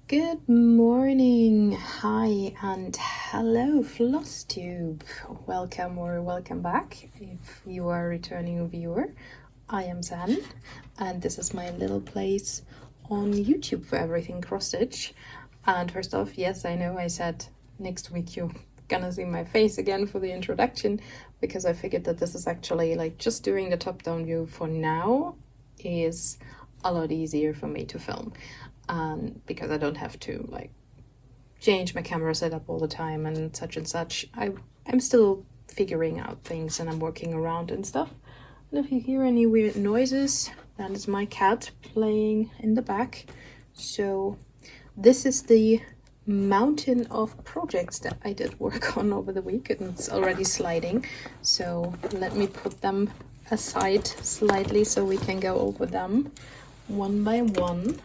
Good morning, hi, and hello, Flosstube. Welcome or welcome back if you are a returning viewer. I am Zen, and this is my little place on YouTube for everything cross stitch. And first off, yes, I know I said next week you're gonna see my face again for the introduction, because I figured that this is actually like just doing the top-down view for now is a lot easier for me to film. Because I don't have to like change my camera setup all the time and such. I'm still figuring out things and I'm working around and stuff. And if you hear any weird noises, that is my cat playing in the back. So this is the mountain of projects that I did work on over the week, and it's already sliding. So let me put them aside slightly so we can go over them one by one.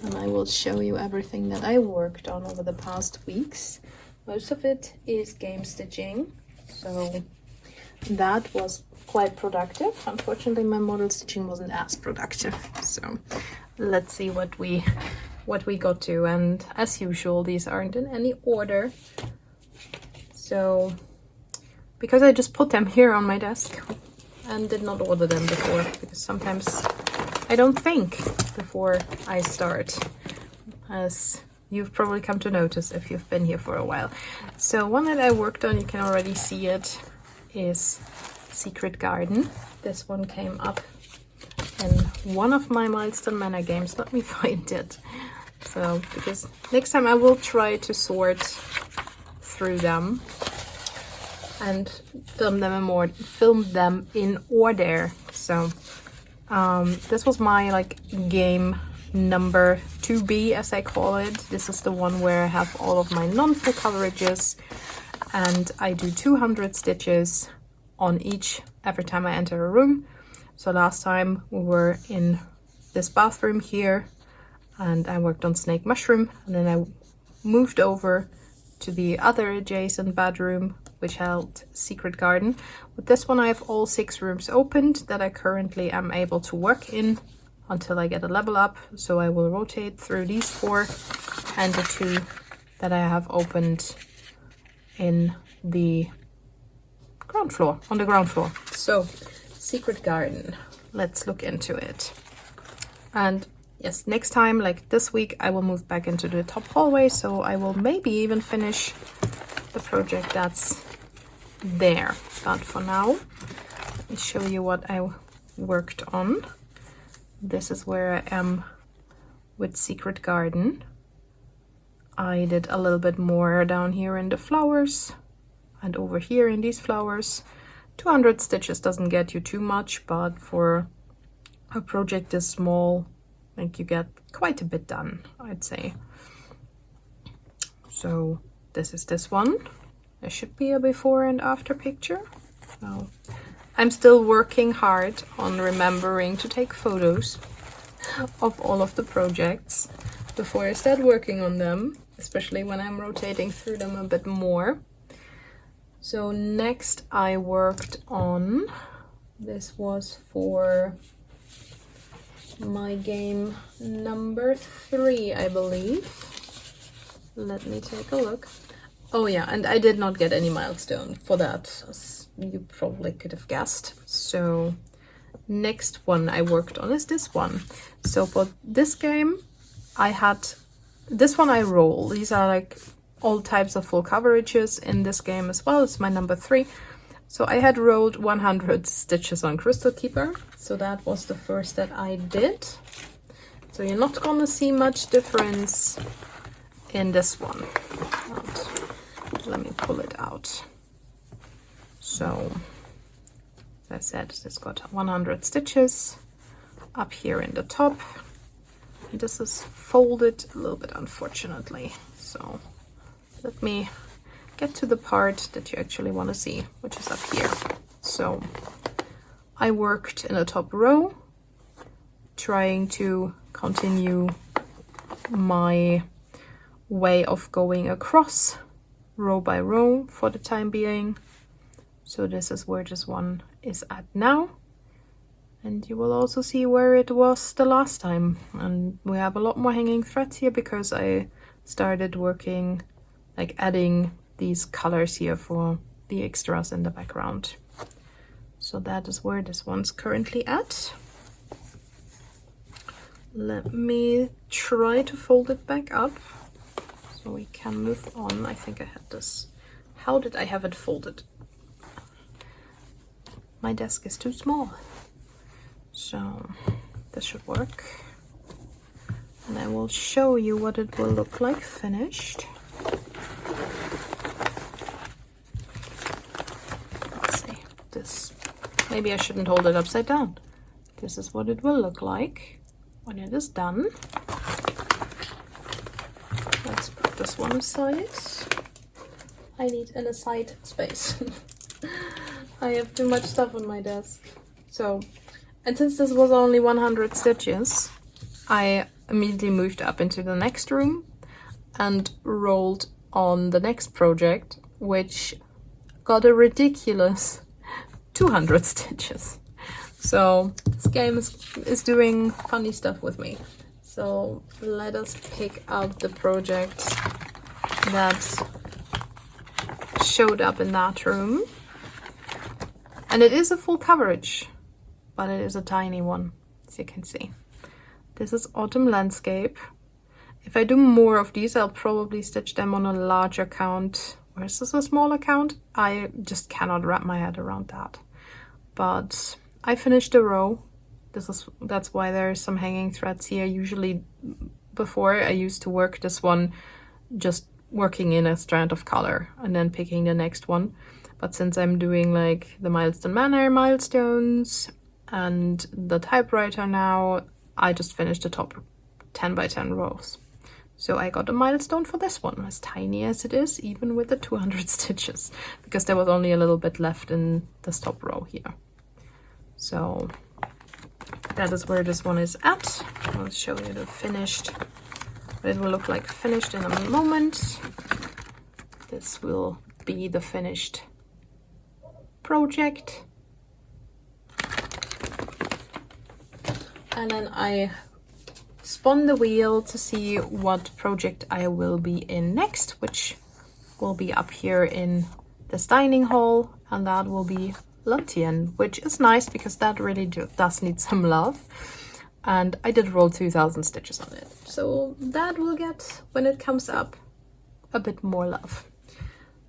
And I will show you everything that I worked on over the past weeks. Most of it is game stitching, so that was quite productive. Unfortunately, my model stitching wasn't as productive. So let's see what we got to. And as usual, these aren't in any order. So because I just put them here on my desk and did not order them before, because sometimes I don't think before I start, as you've probably come to notice if you've been here for a while. So one that I worked on, you can already see it, is Secret Garden. This one came up in one of my Milestone Manor games. Let me find it. So, because next time I will try to sort through them and film them in order. So this was my like game number 2B, as I call it. This is the one where I have all of my non-full coverages, and I do 200 stitches on each every time I enter a room. So last time we were in this bathroom here and I worked on Snake Mushroom, and then I moved over to the other adjacent bedroom which held Secret Garden. With this one I have all 6 rooms opened that I currently am able to work in until I get a level up. So I will rotate through these 4 and the 2 that I have opened in the ground floor, on the ground floor. So Secret Garden, let's look into it. And yes, next time, like this week, I will move back into the top hallway, so I will maybe even finish the project that's there. But for now, let me show you what I worked on. This is where I am with Secret Garden. I did a little bit more down here in the flowers and over here in these flowers. 200 stitches doesn't get you too much, but for a project this small, like, you get quite a bit done, I'd say. So this is this one. There should be a before and after picture. So I'm still working hard on remembering to take photos of all of the projects before I start working on them, especially when I'm rotating through them a bit more. So next I worked on, this was for my game number 3, I believe. Let me take a look. Oh yeah, and I did not get any milestone for that, as you probably could have guessed. So next one I worked on is this one. So for this game I had, this one I roll. These are like all types of full coverages in this game as well. It's my number 3. So I had rolled 100 stitches on Crystal Keeper. So that was the first that I did. So you're not gonna see much difference in this one. Let me pull it out. So as I said, it's got 100 stitches up here in the top. And this is folded a little bit, unfortunately. So let me get to the part that you actually want to see, which is up here. So I worked in the top row, trying to continue my way of going across row by row for the time being. So this is where this one is at now. And you will also see where it was the last time. And we have a lot more hanging threads here because I started working, like adding these colors here for the extras in the background. So that is where this one's currently at. Let me try to fold it back up so we can move on. I think I had this. How did I have it folded? My desk is too small. So this should work. And I will show you what it will look like finished. Let's see. This, maybe I shouldn't hold it upside down. This is what it will look like when it is done. Let's put this one aside. I need an aside space. I have too much stuff on my desk. So, and since this was only 100 stitches, I immediately moved up into the next room and rolled on the next project, which got a ridiculous 200 stitches. So this game is doing funny stuff with me. So let us pick out the project that showed up in that room. And it is a full coverage, but it is a tiny one, as you can see. This is Autumn Landscape. If I do more of these, I'll probably stitch them on a larger count. Or is this a smaller count? I just cannot wrap my head around that. But I finished a row. That's why there are some hanging threads here. Usually before I used to work this one just working in a strand of color and then picking the next one. But since I'm doing like the Milestone Manor milestones and the typewriter now, I just finished the top 10 by 10 rows. So I got a milestone for this one, as tiny as it is, even with the 200 stitches, because there was only a little bit left in this top row here. So that is where this one is at. I'll show you the finished, what it will look like finished in a moment. This will be the finished project. And then I spun the wheel to see what project I will be in next, which will be up here in this dining hall, and that will be Lantien, which is nice because that really does need some love. And I did roll 2000 stitches on it, so that will get, when it comes up, a bit more love.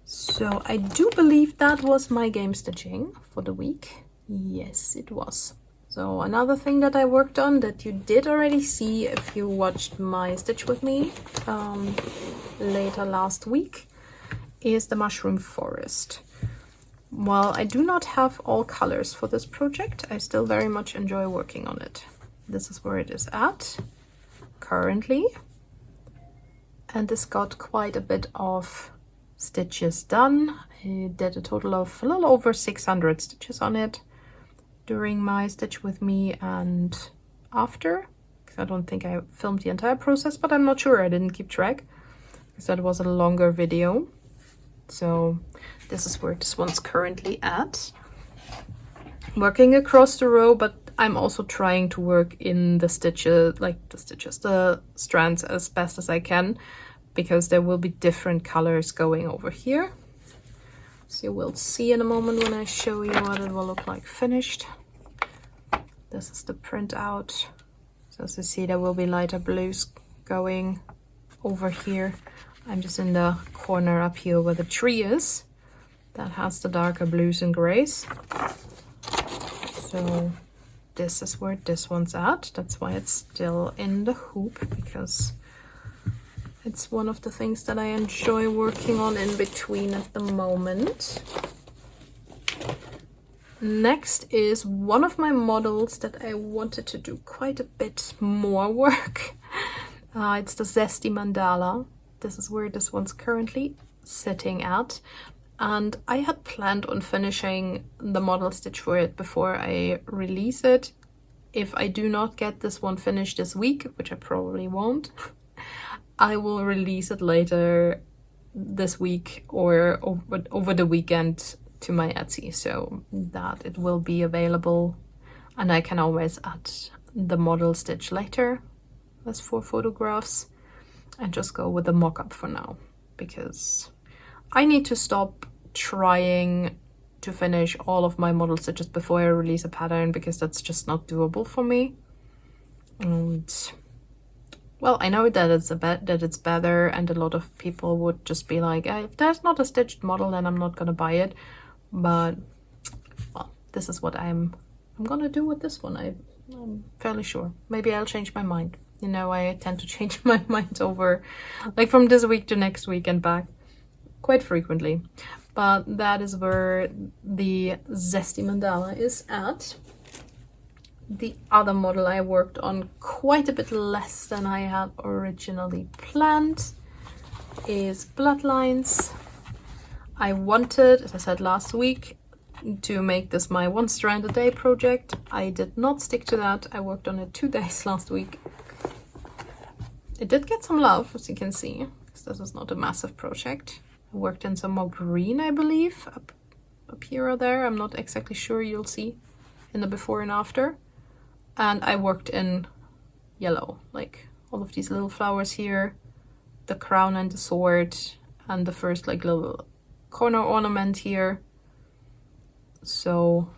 So I do believe that was my game stitching for the week. Yes, it was. So another thing that I worked on that you did already see if you watched my stitch with me later last week is the mushroom forest. While I do not have all colors for this project, I still very much enjoy working on it. This is where it is at currently. And this got quite a bit of stitches done. I did a total of a little over 600 stitches on it during my stitch with me and after, because I don't think I filmed the entire process, but I'm not sure, I didn't keep track because that was a longer video. So this is where this one's currently at. Working across the row, but I'm also trying to work in the stitches, the strands as best as I can, because there will be different colors going over here. So you will see in a moment when I show you what it will look like finished. This is the printout. So as you see, there will be lighter blues going over here. I'm just in the corner up here where the tree is. That has the darker blues and grays. So this is where this one's at. That's why it's still in the hoop, because it's one of the things that I enjoy working on in between at the moment. Next is one of my models that I wanted to do quite a bit more work. It's the Zesty Mandala. This is where this one's currently sitting at. And I had planned on finishing the model stitch for it before I release it. If I do not get this one finished this week, which I probably won't, I will release it later this week or over the weekend to my Etsy, so that it will be available and I can always add the model stitch later as 4 photographs and just go with the mock-up for now, because I need to stop trying to finish all of my model stitches before I release a pattern, because that's just not doable for me. And well, I know that it's better, and a lot of people would just be like, if there's not a stitched model, then I'm not gonna buy it. But well, this is what I'm gonna do with this one. I'm fairly sure. Maybe I'll change my mind. You know, I tend to change my mind over, like, from this week to next week and back quite frequently. But that is where the Zesty Mandala is at. The other model I worked on quite a bit less than I had originally planned is Bloodlines. I wanted, as I said last week, to make this my 1 strand a day project. I did not stick to that. I worked on it 2 days last week. It did get some love, as you can see, because this is not a massive project. I worked in some more green, I believe, up here or there. I'm not exactly sure. You'll see in the before and after. And I worked in yellow, like all of these little flowers here, the crown and the sword, and the first like little corner ornament here. So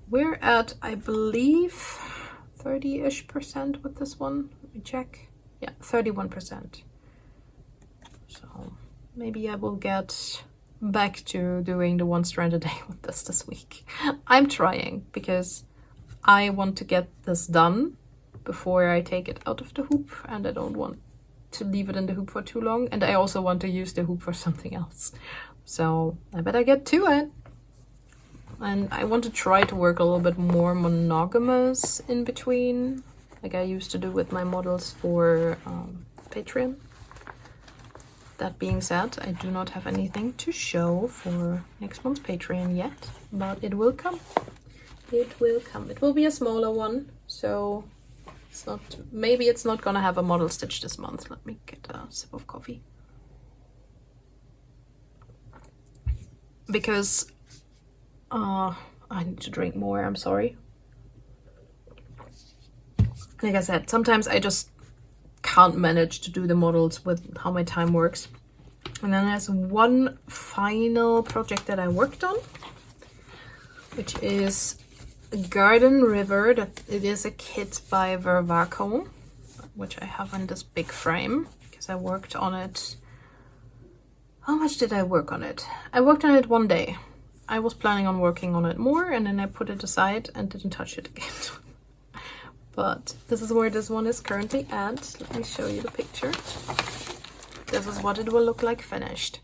we're at, I believe, 30-ish% with this one. Let me check. Yeah, 31%. So maybe I will get back to doing the 1 strand a day with this week. I'm trying, because I want to get this done before I take it out of the hoop, and I don't want to leave it in the hoop for too long, and I also want to use the hoop for something else. So I better get to it. And I want to try to work a little bit more monogamous in between, like I used to do with my models for Patreon. That being said, I do not have anything to show for next month's Patreon yet, but it will come. It will come. It will be a smaller one, so it's not, maybe it's not gonna have a model stitch this month. Let me get a sip of coffee. Because I need to drink more, I'm sorry. Like I said, sometimes I just can't manage to do the models with how my time works. And then there's one final project that I worked on, which is Garden River. That it is a kit by Vervaco, which I have in this big frame because I worked on it. How much did I work on it? I worked on it 1 day. I was planning on working on it more, and then I put it aside and didn't touch it again. But this is where this one is currently at. Let me show you the picture. This is what it will look like finished.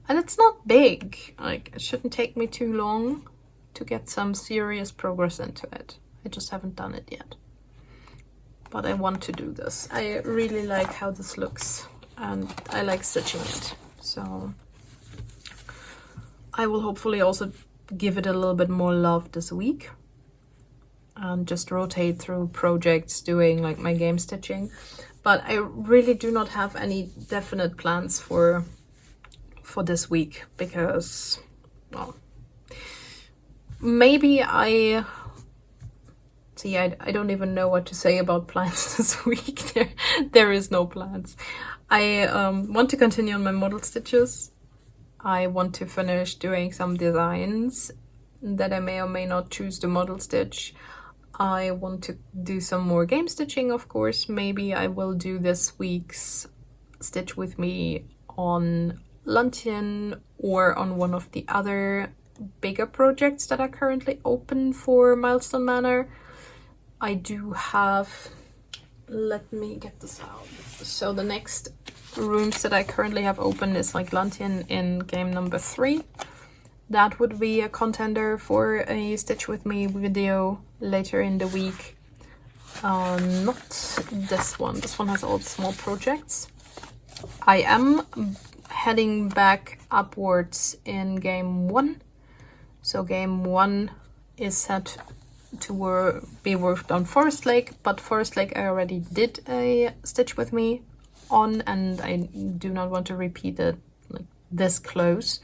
And it's not big. Like, it shouldn't take me too long to get some serious progress into it. I just haven't done it yet. But I want to do this. I really like how this looks, and I like stitching it. So I will hopefully also give it a little bit more love this week and just rotate through projects doing like my game stitching. But I really do not have any definite plans for this week because, well, maybe I don't even know what to say about plans this week. There is no plans. I want to continue on my model stitches. I want to finish doing some designs that I may or may not choose to model stitch. I want to do some more game stitching, of course. Maybe I will do this week's Stitch With Me on Luncheon or on one of the other bigger projects that are currently open for Milestone Manor. I do have, let me get this out. So the next rooms that I currently have open is like Luncheon in game number 3. That would be a contender for a Stitch With Me video later in the week. Not this one. This one has all the small projects. I am heading back upwards in game 1. So game 1 is set to be worked on Forest Lake, but Forest Lake I already did a Stitch With Me on, and I do not want to repeat it like this close.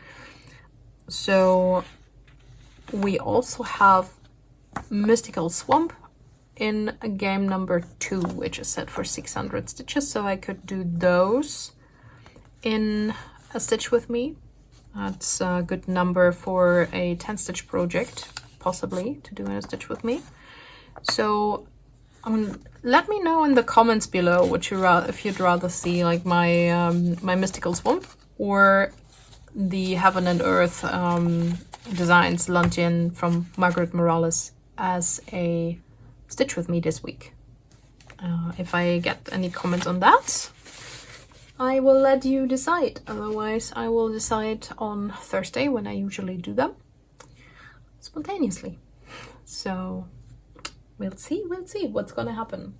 So we also have Mystical Swamp in game number 2, which is set for 600 stitches, so I could do those in a stitch with me. That's a good number for a 10 stitch project, possibly, to do in a stitch with me. So let me know in the comments below what if you'd rather see, like my my Mystical Swamp or the Heaven and Earth Designs Luncheon from Margaret Morales as a stitch with me this week. If I get any comments on that, I will let you decide. Otherwise, I will decide on Thursday, when I usually do them, spontaneously. So we'll see what's gonna happen.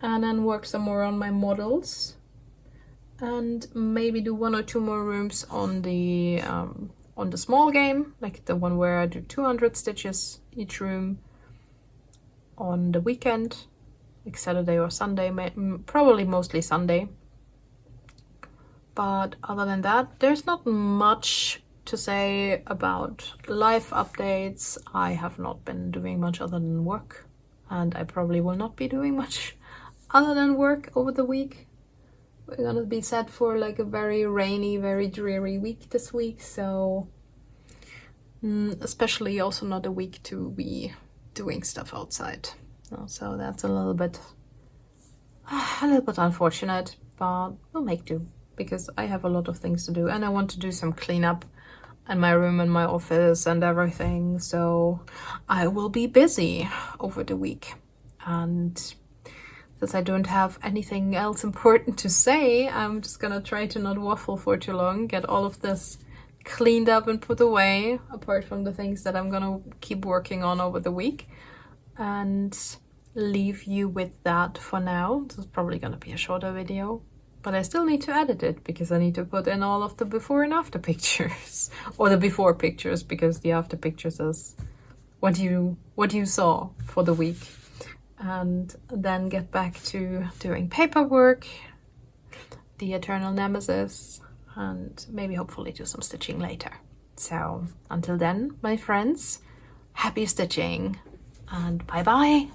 And then work some more on my models, and maybe do 1 or 2 more rooms on the small game, like the one where I do 200 stitches each room on the weekend, like Saturday or Sunday, probably mostly Sunday. But other than that, there's not much to say about life updates. I have not been doing much other than work, and I probably will not be doing much other than work over the week. We're gonna be set for like a very rainy, very dreary week this week, so especially also not a week to be doing stuff outside. So that's a little bit unfortunate, but we'll make do, because I have a lot of things to do, and I want to do some cleanup in my room and my office and everything, so I will be busy over the week. And since I don't have anything else important to say, I'm just gonna try to not waffle for too long, get all of this cleaned up and put away, apart from the things that I'm gonna keep working on over the week, and leave you with that for now. This is probably gonna be a shorter video, but I still need to edit it, because I need to put in all of the before and after pictures, or the before pictures, because the after pictures is what you saw for the week. And then get back to doing paperwork, the Eternal Nemesis, and maybe hopefully do some stitching later. So until then, my friends, happy stitching, and bye bye.